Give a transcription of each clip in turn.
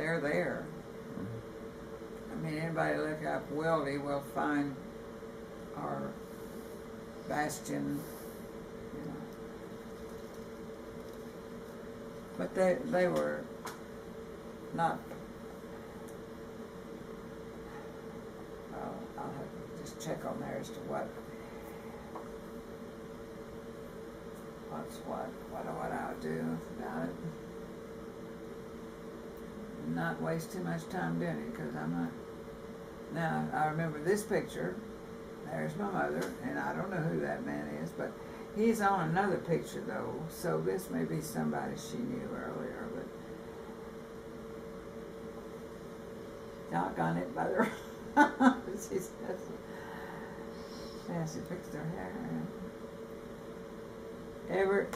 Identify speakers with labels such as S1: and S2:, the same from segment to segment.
S1: they're there. I mean, anybody look up Wildy will find our bastion, you know. But they were not. I'll have to just check on there as to what's what I would do about it. Not waste too much time doing it, because I'm not. Now, I remember this picture. There's my mother, and I don't know who that man is, but he's on another picture, though, so this may be somebody she knew earlier, but doggone it, mother. She says, yeah, she fixed her hair.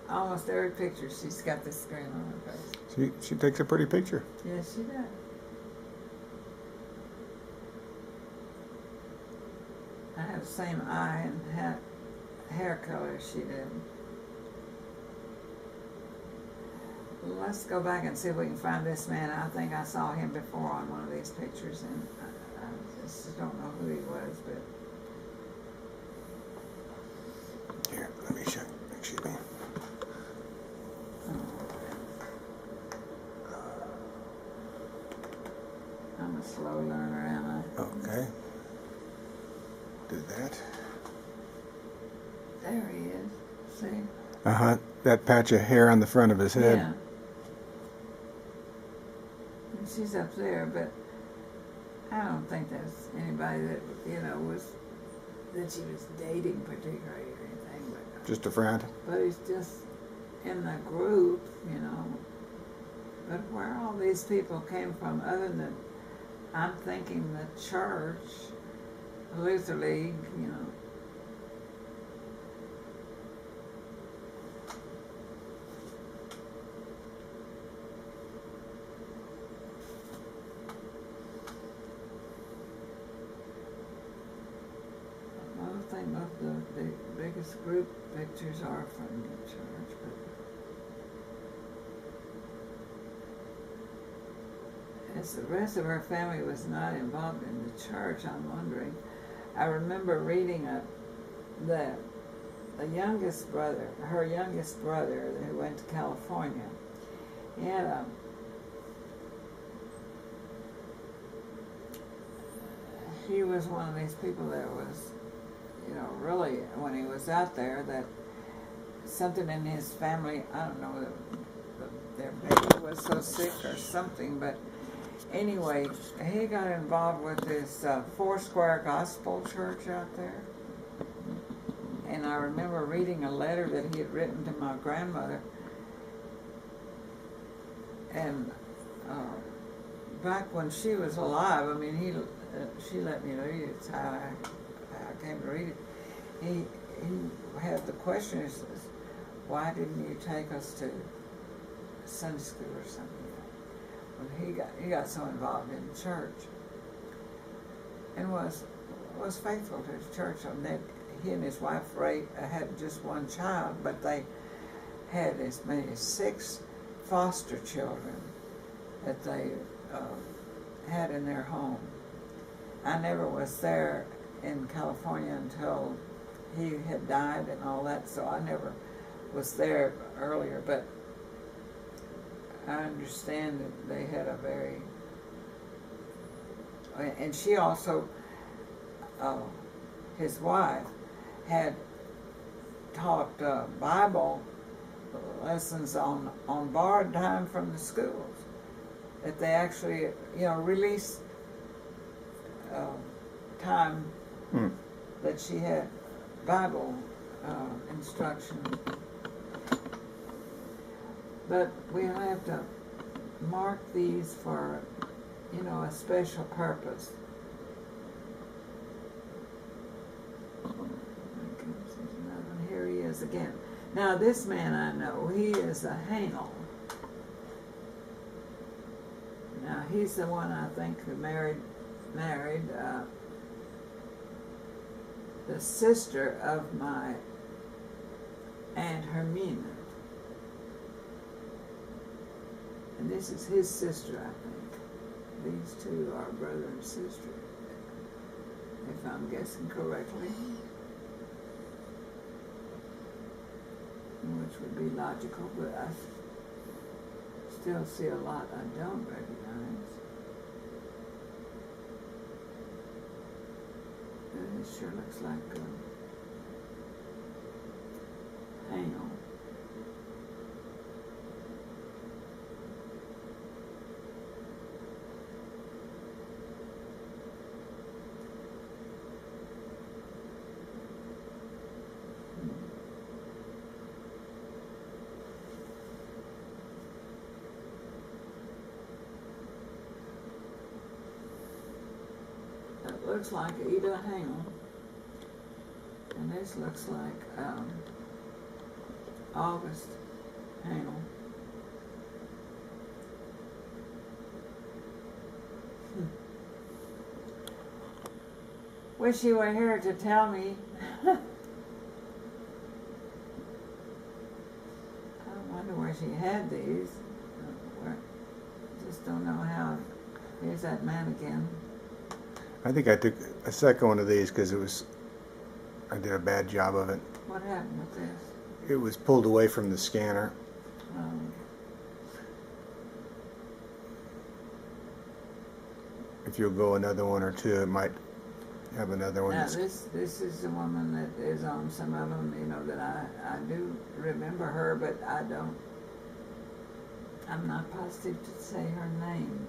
S1: Almost every picture, she's got this grin on her face.
S2: She takes a pretty picture.
S1: Yes, she does. I have the same eye and hair color as she did. Let's go back and see if we can find this man. I think I saw him before on one of these pictures, and I just don't know who he was, but...
S2: Here, let me check. Excuse me.
S1: I'm a slow learner, am I?
S2: Okay. Do that.
S1: There he is. See?
S2: Uh-huh. That patch of hair on the front of his head.
S1: Yeah. And she's up there, but I don't think that's anybody that, you know, that she was dating particularly or anything. But,
S2: Just a friend.
S1: But he's just in the group, you know. But where all these people came from, other than, I'm thinking the church, Luther League, you know. I think most of the biggest group pictures are from the church, but as the rest of her family was not involved in the church, I'm wondering. I remember reading that the youngest brother, her youngest brother, who went to California, he was one of these people that was, you know, really, when he was out there, that something in his family, I don't know, their baby was so sick or something, but anyway, he got involved with this Foursquare Gospel Church out there. And I remember reading a letter that he had written to my grandmother. And back when she was alive, I mean, she let me read it. It's how I came to read it. He had the question, he says, why didn't you take us to Sunday school or something? Well, he got so involved in the church and was faithful to his church. And then he and his wife Ray had just one child, but they had as many as 6 foster children that they had in their home. I never was there in California until he had died and all that, so I never was there earlier, but I understand that they had a very, and she also, his wife, had taught Bible lessons on borrowed time from the schools, that they actually, you know, released time that she had Bible instruction. But we'll have to mark these for, you know, a special purpose. Here he is again. Now this man I know, he is a Hanel. Now he's the one I think who married the sister of my Aunt Hermina. And this is his sister, I think. these two are brother and sister, if I'm guessing correctly. Which would be logical, but I still see a lot I don't recognize. It sure looks like anal. That looks like Ida Hangel. And this looks like August Hangel. Wish you were here to tell me. I wonder where she had these. Just don't know how. Here's that mannequin.
S2: I think I took a second one of these because I did a bad job of it.
S1: What happened with this?
S2: It was pulled away from the scanner. If you'll go another one or two, it might have another one.
S1: Now this is the woman that is on some of them, you know, that I do remember her, but I'm not positive to say her name.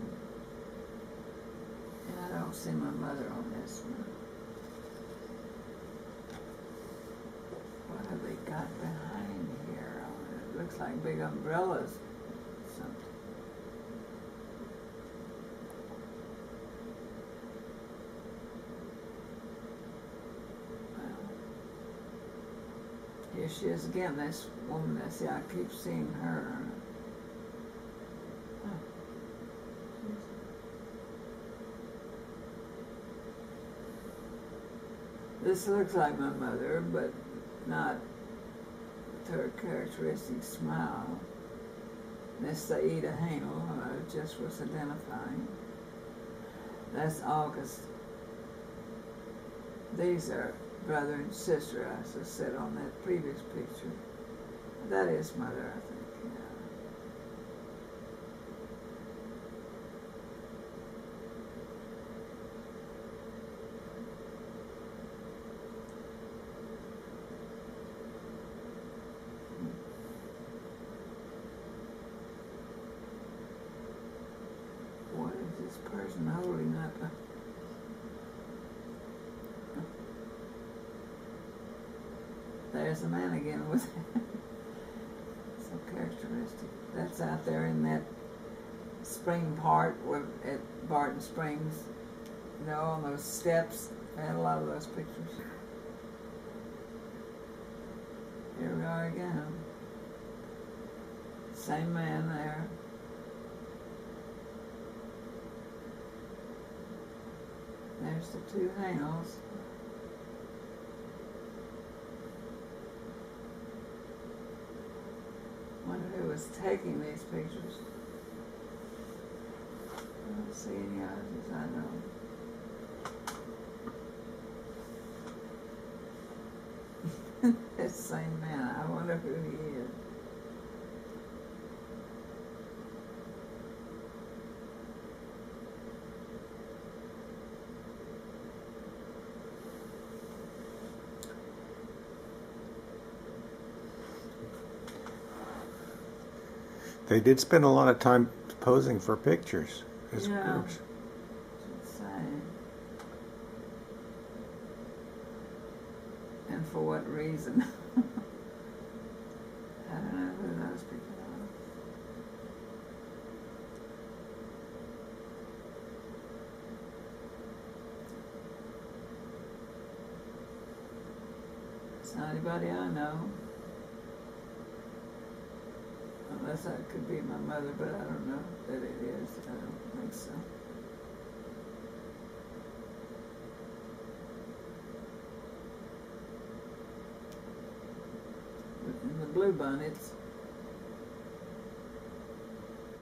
S1: And I don't see my mother on this one. What have they got behind here? It looks like big umbrellas. Something. Well, here she is again, this woman. See, I keep seeing her. This looks like my mother, but not with her characteristic smile. That's the Ida Hangel, I just was identifying. That's August. These are brother and sister, as I said on that previous picture. That is mother, I think, yeah. What is this person holding up? There's the man again with so characteristic. That's out there in that spring part at Barton Springs. You know, on those steps. I had a lot of those pictures. Here we are again. Same man there. There's the two Hangels. Wonder who was taking these pictures. I don't see any others I know. This same man, I wonder who he is.
S2: They did spend a lot of time posing for pictures as
S1: Yeah.
S2: groups.
S1: Should say. And for what reason? I don't know who those people are. It's not anybody I know. Unless that could be my mother, but I don't know that it is. I don't think so. But in the blue bonnets,